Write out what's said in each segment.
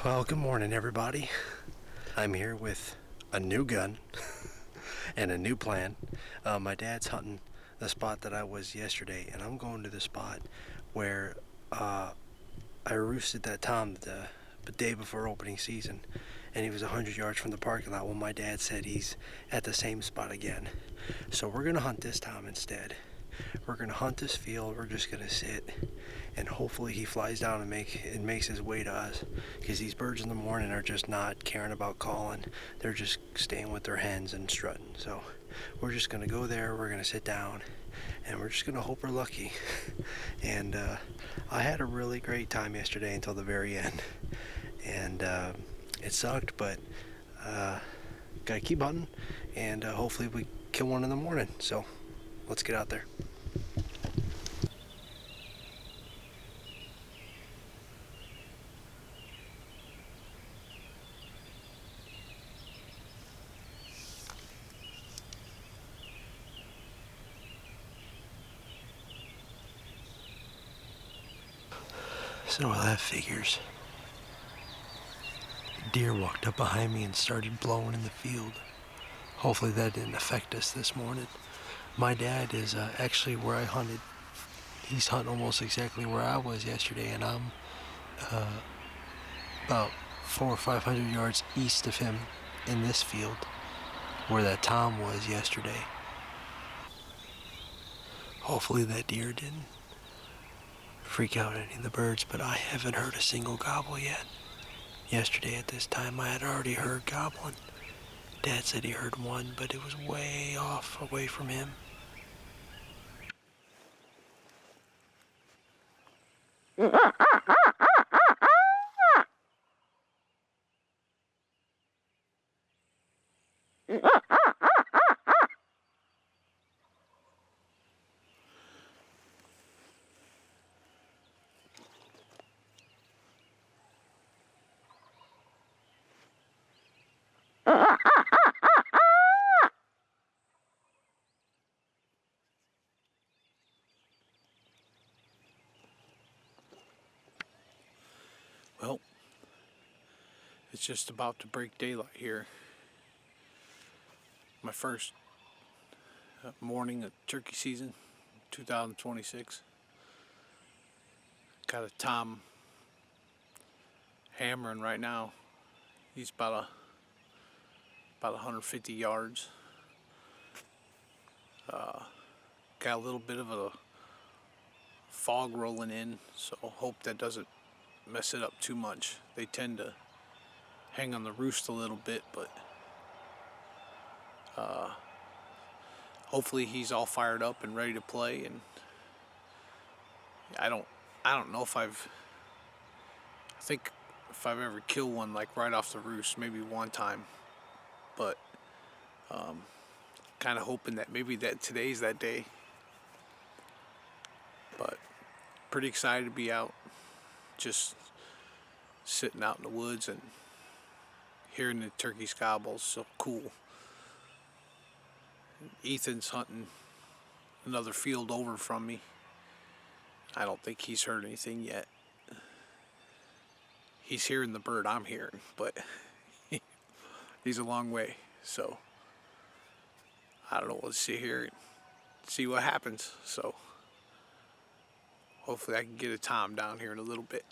Well, good morning, everybody. I'm here with a new gun and a new plan. My dad's hunting the spot that I was yesterday, and I'm going to the spot where I roosted that tom the day before opening season, and he was 100 yards from the parking lot. Well, my dad said he's at the same spot again. So we're going to hunt this tom instead. We're going to hunt this field. We're just going to sit, and hopefully he flies down and makes his way to us, because these birds in the morning are just not caring about calling. They're just staying with their hens and strutting. So we're just going to go there. We're going to sit down, and we're just going to hope we're lucky. And I had a really great time yesterday until the very end, and it sucked, but gotta keep hunting, and hopefully we kill one in the morning. So let's get out there. So that figures. A deer walked up behind me and started blowing in the field. Hopefully that didn't affect us this morning. My dad is actually where I hunted. He's hunting almost exactly where I was yesterday, and I'm about 400 or 500 yards east of him in this field where that tom was yesterday. Hopefully that deer didn't freak out any of the birds, but I haven't heard a single gobble yet. Yesterday at this time I had already heard gobbling. Dad said he heard one, but it was way off away from him. Well, it's just about to break daylight here. My first morning of turkey season, 2026. Got a tom hammering right now. He's about 150 yards. Got a little bit of a fog rolling in, so hope that doesn't mess it up too much. They tend to hang on the roost a little bit, but hopefully he's all fired up and ready to play. And I don't know if I think if I've ever killed one like right off the roost, maybe one time, but kind of hoping that maybe that today's that day. But pretty excited to be out, just sitting out in the woods and hearing the turkeys gobble. So cool. Ethan's hunting another field over from me. I don't think he's heard anything yet. He's hearing the bird I'm hearing, but he's a long way. So I don't know. Let's sit here and see what happens. So hopefully I can get a tom down here in a little bit.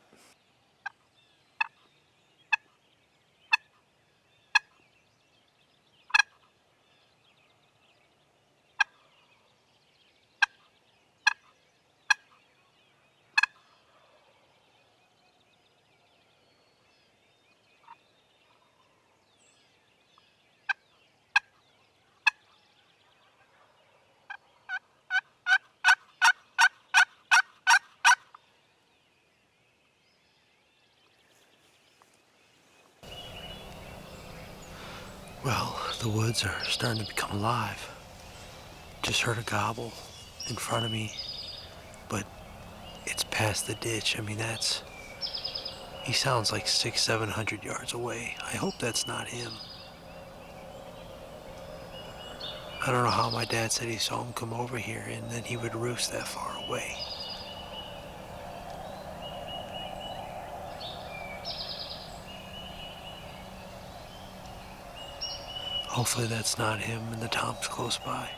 Well, the woods are starting to become alive. Just heard a gobble in front of me, but it's past the ditch. I mean, he sounds like 600-700 yards away. I hope that's not him. I don't know how my dad said he saw him come over here and then he would roost that far away. Hopefully that's not him and the Tom's close by.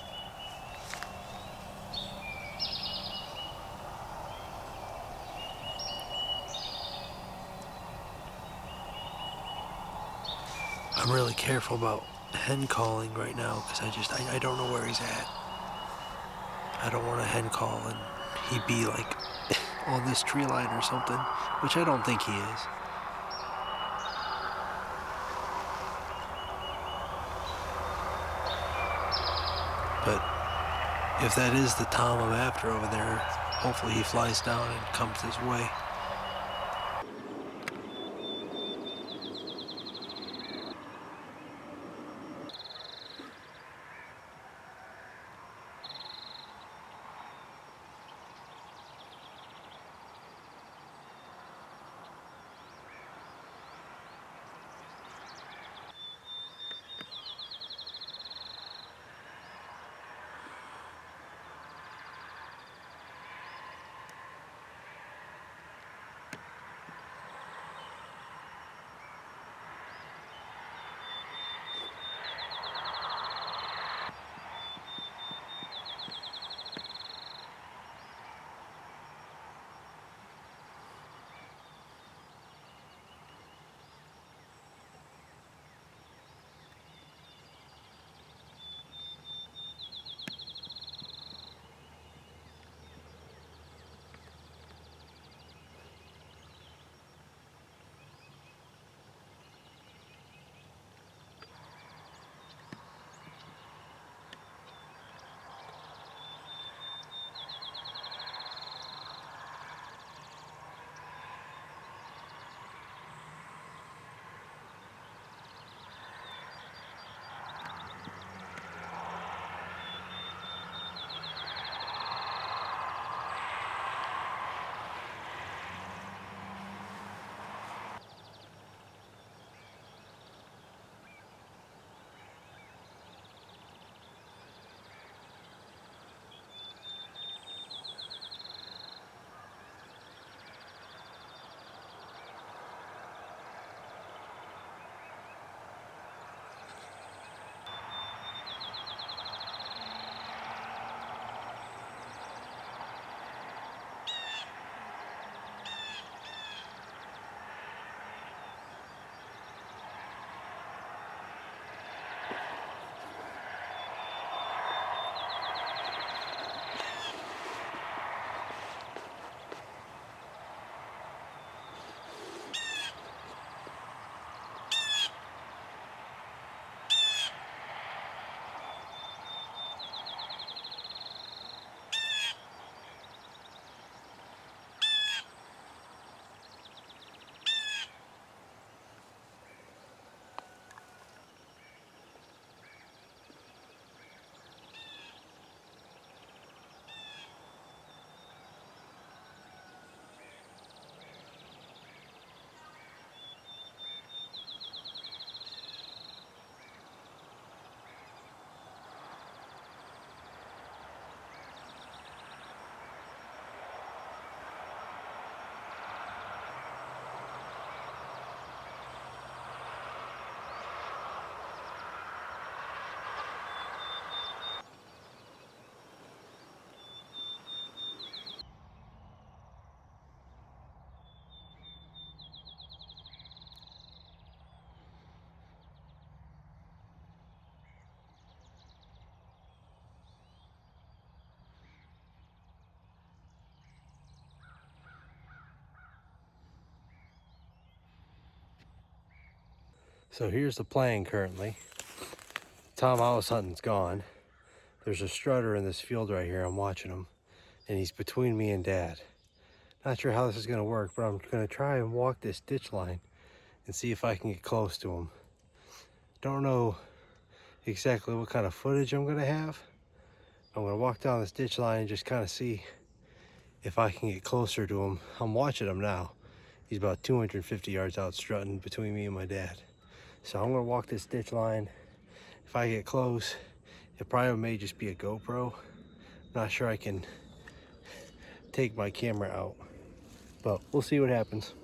I'm really careful about hen calling right now because I don't know where he's at. I don't want to hen call and he be like on this tree line or something, which I don't think he is. But if that is the Tom I'm after over there, hopefully he flies down and comes this way. So here's the plan currently. Tom I was hunting's gone. There's a strutter in this field right here. I'm watching him, and he's between me and Dad. Not sure how this is gonna work, but I'm gonna try and walk this ditch line and see if I can get close to him. Don't know exactly what kind of footage I'm gonna have. I'm gonna walk down this ditch line and just kind of see if I can get closer to him. I'm watching him now. He's about 250 yards out strutting between me and my dad. So I'm gonna walk this ditch line. If I get close, it probably may just be a GoPro. Not sure I can take my camera out, but we'll see what happens.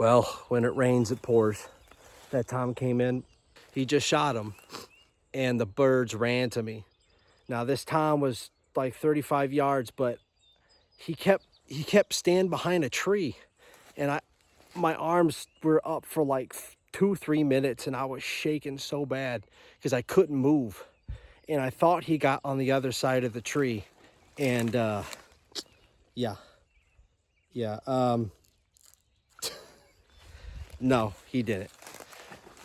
Well, when it rains, it pours. That Tom came in, he just shot him, and the birds ran to me. Now this Tom was like 35 yards, but he kept standing behind a tree, and my arms were up for like 2-3 minutes, and I was shaking so bad because I couldn't move, and I thought he got on the other side of the tree, and yeah. No, he didn't.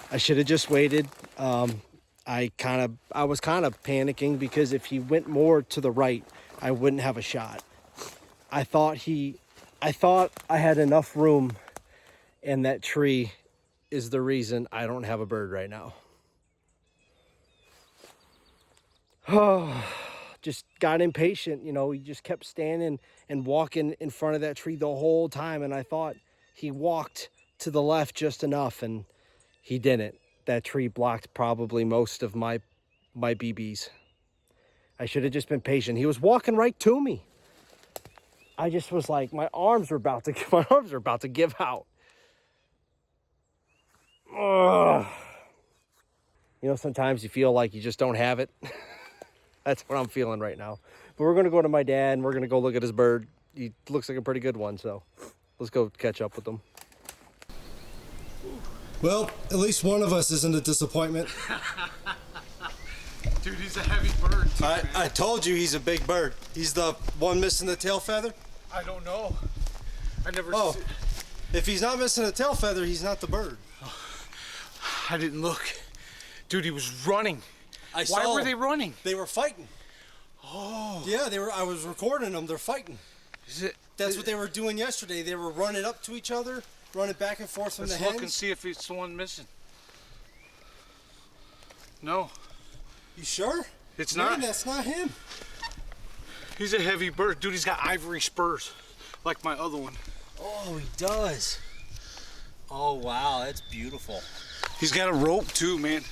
I should have just waited. I was kind of panicking because if he went more to the right, I wouldn't have a shot. I thought I had enough room, and that tree is the reason I don't have a bird right now. Oh, just got impatient, you know. He just kept standing and walking in front of that tree the whole time, and I thought he walked to the left just enough, and he didn't. That tree blocked probably most of my BBs. I should have just been patient. He was walking right to me. I just was like, my arms are about to give out. Ugh. You know, sometimes you feel like you just don't have it. That's what I'm feeling right now. But we're going to go to my dad, and we're going to go look at his bird. He looks like a pretty good one, so let's go catch up with him. Well, at least one of us isn't a disappointment. Dude, he's a heavy bird, too, man. I told you he's a big bird. He's the one missing the tail feather? I don't know. I never... Oh, if he's not missing a tail feather, he's not the bird. Oh, I didn't look. Dude, he was running. Why were they running? They were fighting. Oh. Yeah, they were. I was recording them. They're fighting. That's what they were doing yesterday. They were running up to each other, running back and forth from the hens. Let's look and see if it's the one missing. No. You sure? It's not. Man, that's not him. He's a heavy bird. Dude, he's got ivory spurs, like my other one. Oh, he does. Oh, wow, that's beautiful. He's got a rope, too, man.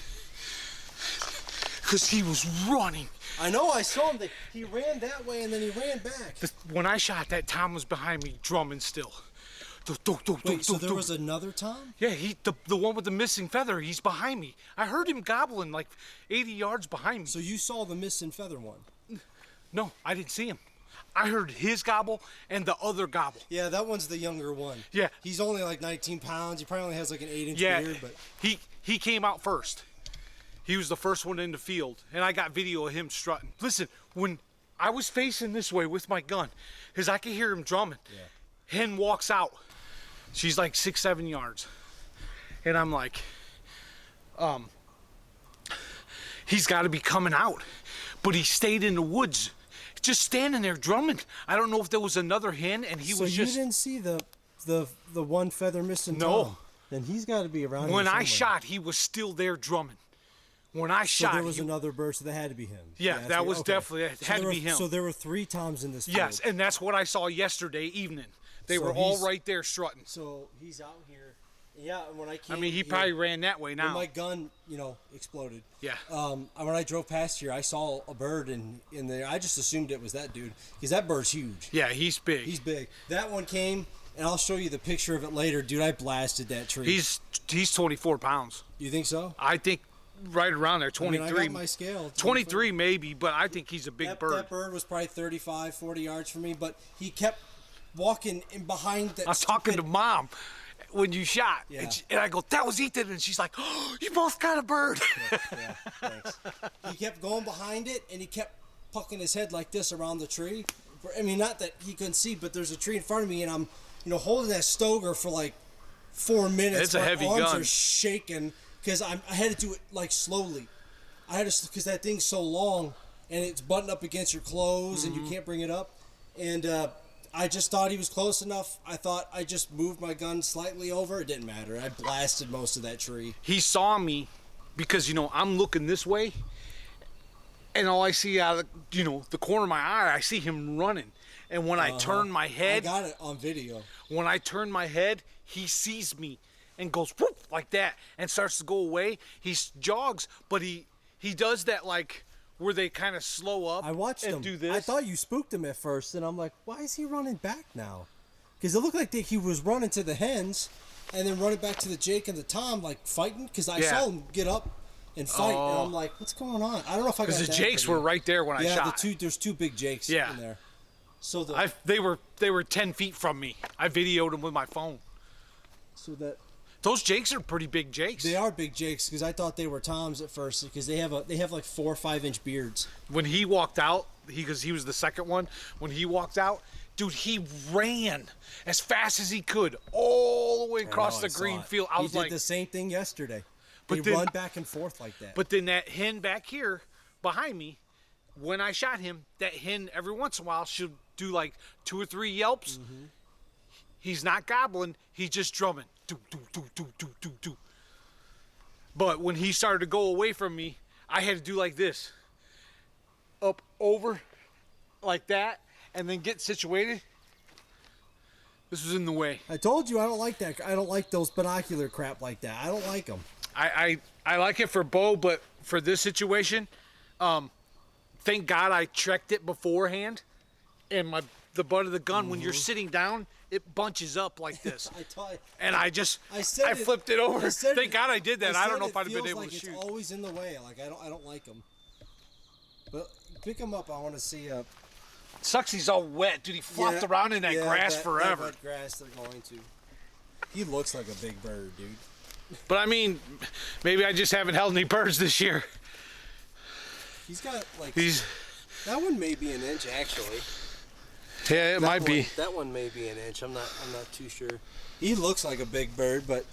Because he was running. I know, I saw him. He ran that way, and then he ran back. When I shot that, Tom was behind me drumming still. Wait, so there was another Tom? Yeah, the one with the missing feather, he's behind me. I heard him gobbling like 80 yards behind me. So you saw the missing feather one? No, I didn't see him. I heard his gobble and the other gobble. Yeah, that one's the younger one. Yeah. He's only like 19 pounds. He probably only has like an 8-inch beard. But he came out first. He was the first one in the field, and I got video of him strutting. Listen, when I was facing this way with my gun, because I could hear him drumming, hen walks out. She's like 6-7 yards. And I'm like, he's got to be coming out. But he stayed in the woods, just standing there drumming. I don't know if there was another hen, and he was just... So you didn't see the one feather missing No. Tom? Then he's got to be around When here I shot, he was still there drumming. When I shot, there was another bird, so that had to be him. Yeah, that was definitely, it had to be him. So there were 3 Toms in this field. Yes, and that's what I saw yesterday evening. They were all right there strutting. So he's out here. Yeah, and when I came... I mean, he probably ran that way now. When my gun, exploded. Yeah. When I drove past here, I saw a bird in there. I just assumed it was that dude, because that bird's huge. Yeah, he's big. He's big. That one came, and I'll show you the picture of it later. Dude, I blasted that tree. He's 24 pounds. You think so? I think right around there, 23. I got my scale. 23 maybe, but I think he's a big bird. That bird was probably 35, 40 yards from me, but he kept walking in behind that. I was talking to Mom when you shot, yeah. and I go, that was Ethan, and she's like, oh, you both got a bird. Yeah, thanks. He kept going behind it, and he kept pucking his head like this around the tree. I mean, not that he couldn't see, but there's a tree in front of me, and I'm, holding that Stoger for like 4 minutes. It's a heavy gun. My arms are shaking because I had to do it like slowly. I had to, because that thing's so long, and it's buttoned up against your clothes, and you can't bring it up. And I just thought he was close enough. I thought I just moved my gun slightly over. It didn't matter. I blasted most of that tree. He saw me because, I'm looking this way, and all I see out of, the corner of my eye, I see him running. And when I turn my head... I got it on video. When I turn my head, he sees me and goes whoop like that and starts to go away. He jogs, but he does that like... where they kind of slow up. I watched and him. Do this. I thought you spooked him at first, and I'm like, why is he running back now? Because it looked like he was running to the hens, and then running back to the Jake and the Tom, like fighting, because I Yeah. saw them get up and fight, Oh. and I'm like, what's going on? I don't know if I got Because the that Jakes video. were right there when I Yeah, shot. there's two big Jakes Yeah. in there. So the They were 10 feet from me. I videoed them with my phone. so that Those Jakes are pretty big Jakes. they are big Jakes, because I thought they were Toms at first, because they have like 4 or 5 inch beards. When he walked out, because he was the second one, when he walked out, dude, he ran as fast as he could all the way across the green field. I was he did like, the same thing yesterday. But They then- run back and forth like that. but then that hen back here behind me, when I shot him, that hen every once in a while she'll do like 2 or 3 yelps. Mm-hmm. He's not gobbling, he's just drumming. Do, do, do, do, do, do, do. But when he started to go away from me, I had to do like this. Up, over, like that, and then get situated. This was in the way. I told you I don't like that. I don't like those binocular crap like that. I don't like them. I like it for bow, but for this situation, thank God I checked it beforehand. And the butt of the gun, when you're sitting down, it bunches up like this. And I flipped it over. Thank God I did that. I don't know if I'd have been able to shoot. It's always in the way. Like I don't like them. But pick them up. I want to see. Sucks he's all wet, dude. He flopped around in that grass forever. That grass they're going to. He looks like a big bird, dude. But I mean, maybe I just haven't held any birds this year. He's got like. That one may be an inch actually. Yeah, it might be. That one may be an inch. I'm not too sure. He looks like a big bird, but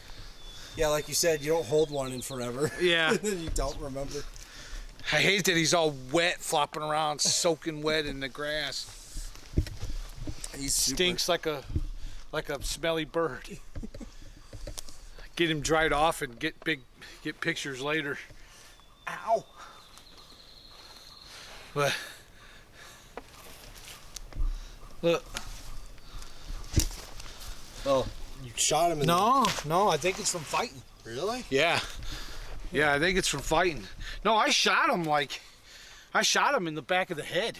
yeah, like you said, you don't hold one in forever. Yeah. And then you don't remember. I hate that he's all wet, flopping around, soaking wet in the grass. He Stinks like a smelly bird. Get him dried off and get pictures later. Ow. But look. Oh, you shot him in No, I think it's from fighting. Really? Yeah, I think it's from fighting. No, I shot him in the back of the head.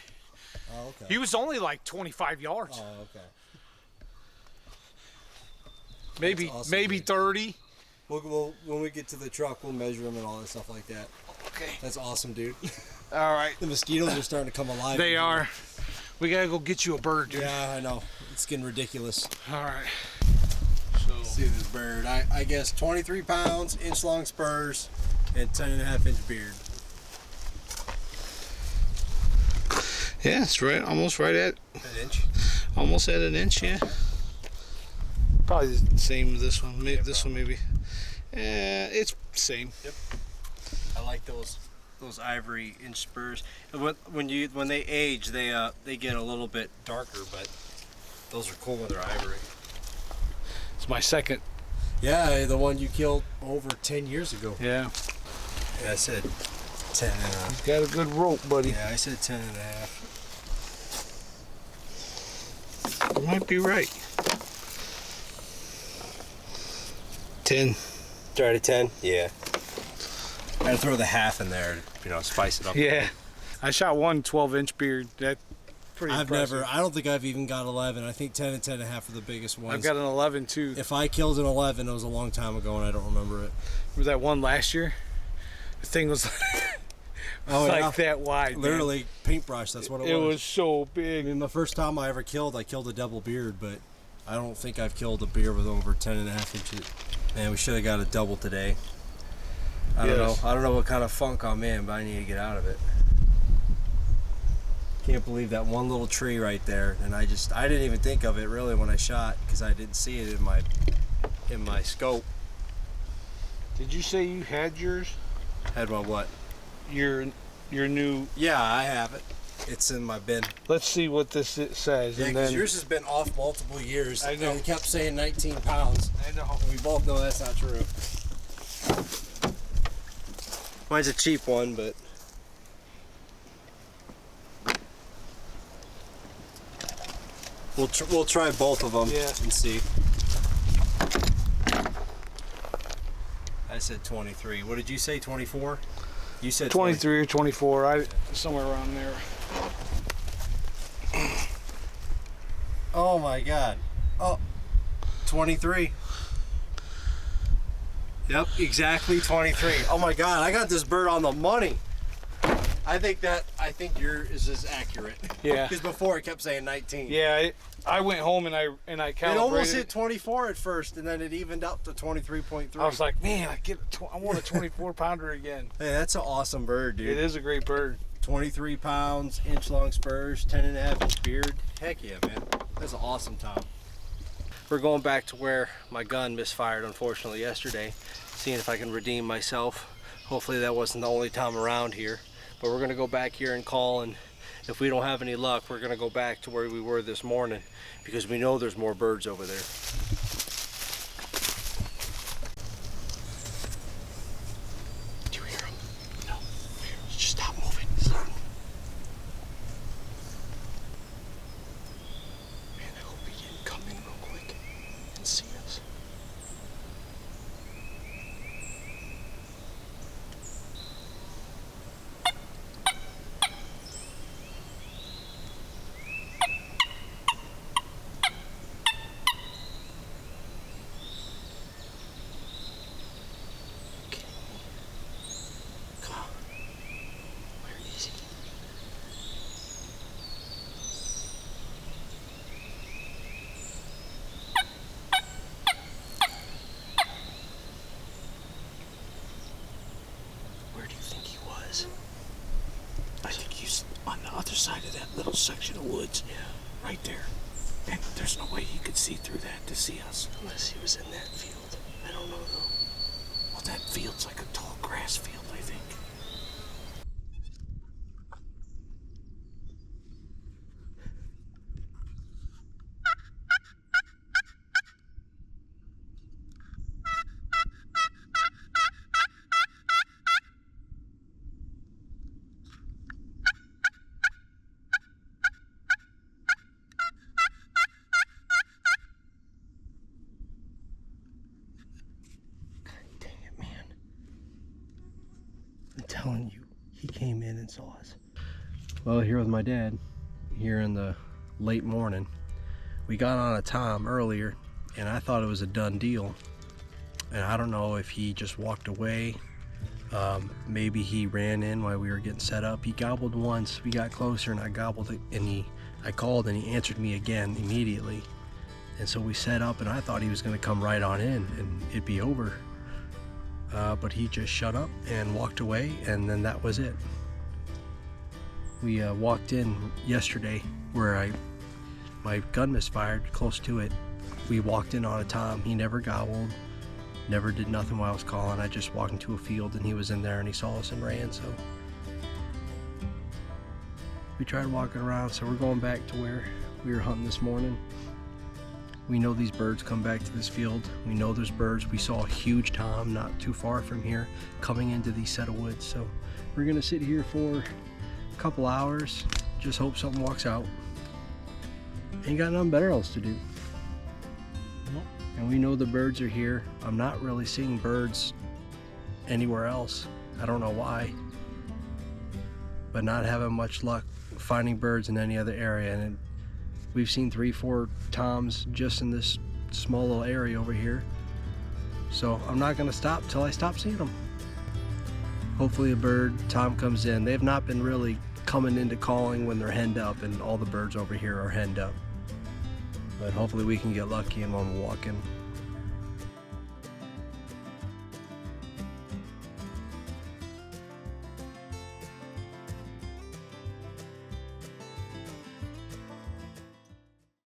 Oh, okay. He was only like 25 yards. Oh, okay. Maybe awesome, maybe dude. 30. We'll when we get to the truck, we'll measure him and all that stuff like that. Okay. That's awesome, dude. All right. The mosquitoes are starting to come alive. They in here. are. We gotta go get you a bird, dude. Yeah, I know. It's getting ridiculous. All right. So See this bird. I guess 23 pounds, inch long spurs, and 10.5 inch beard. yeah, it's right, almost right at An inch? almost at an inch. Yeah. Probably the same as this one. Maybe Yeah, this one maybe. It's same. I like those ivory inch spurs. When they age, they get a little bit darker, but those are cool when they're ivory. It's my second. Yeah, the one you killed over 10 years ago. Yeah. Yeah, I said 10 and a half. Got a good rope, buddy. Yeah, I said 10 and a half. You might be right. 10. Try to 10? Yeah. I had to throw the half in there to, spice it up. Yeah. I shot one 12-inch beard. That's pretty I impressive. don't think I've even got 11. I think 10 and 10.5 are the biggest ones. I've got an 11 too. If I killed an 11, it was a long time ago and I don't remember it. Remember that one last year? The thing was like that wide. man. Literally paintbrush, that's what it was. It was so I big. mean, the first time I ever killed, I killed a double beard, but I don't think I've killed a beard with over 10.5 inches. Man, we should have got a double today. I don't know. I don't know what kind of funk I'm in, but I need to get out of it. Can't believe that one little tree right there, and I didn't even think of it really when I shot because I didn't see it in my scope. Did you say you had yours? Had my what? Your new. Yeah, I have it. It's in my bin. Let's see what this says. Yeah, and because then yours has been off multiple years. I know. And it kept saying 19 pounds. I know. We both know that's not true. Mine's a cheap one, but we'll try both of them and see. I said 23. What did you say? 24? You said 23 or 24. Somewhere around there. Oh my God. Oh, 23. Yep, exactly 23. Oh my God, I got this bird on the money. I think yours is accurate. Yeah. Because before it kept saying 19. Yeah, I went home and I calibrated. It almost hit 24 at first, and then it evened up to 23.3. I was like, man, I want a 24 pounder again. Hey, that's an awesome bird, dude. It is a great bird. 23 pounds, inch-long spurs, 10.5-inch beard. Heck yeah, man. That's an awesome tom. We're going back to where my gun misfired, unfortunately, yesterday. Seeing if I can redeem myself. Hopefully that wasn't the only tom around here. But we're going to go back here and call, and if we don't have any luck, we're going to go back to where we were this morning because we know there's more birds over there. Do you hear them? No. Just stop moving. Stop. Man, I hope he didn't come in real quick and see us. I think he's on the other side of that little section of woods. Yeah. Right there. And there's no way he could see through that to see us. Unless he was in that field. I don't know though. Well, that field's like a tall grass field, I think. Telling you, he came in and saw us. Well, here with my dad, here in the late morning. We got on a tom earlier, and I thought it was a done deal. And I don't know if he just walked away. Maybe he ran in while we were getting set up. He gobbled once. We got closer, and I gobbled it, and I called, and he answered me again immediately. And so we set up, and I thought he was going to come right on in, and it'd be over. But he just shut up and walked away, and then that was it. We walked in yesterday where my gun misfired close to it. We walked in on a tom. He never gobbled, never did nothing while I was calling. I just walked into a field and he was in there and he saw us and ran. So we tried walking around. So we're going back to where we were hunting this morning. We know these birds come back to this field. We know there's birds. We saw a huge tom not too far from here coming into these set of woods. So we're gonna sit here for a couple hours, just hope something walks out. Ain't got nothing better else to do. Nope. And we know the birds are here. I'm not really seeing birds anywhere else. I don't know why, but not having much luck finding birds in any other area. And we've seen 3-4 toms just in this small little area over here. So I'm not gonna stop till I stop seeing them. Hopefully a bird, tom comes in. They've not been really coming into calling when they're henned up, and all the birds over here are henned up. But hopefully we can get lucky and one will walk in.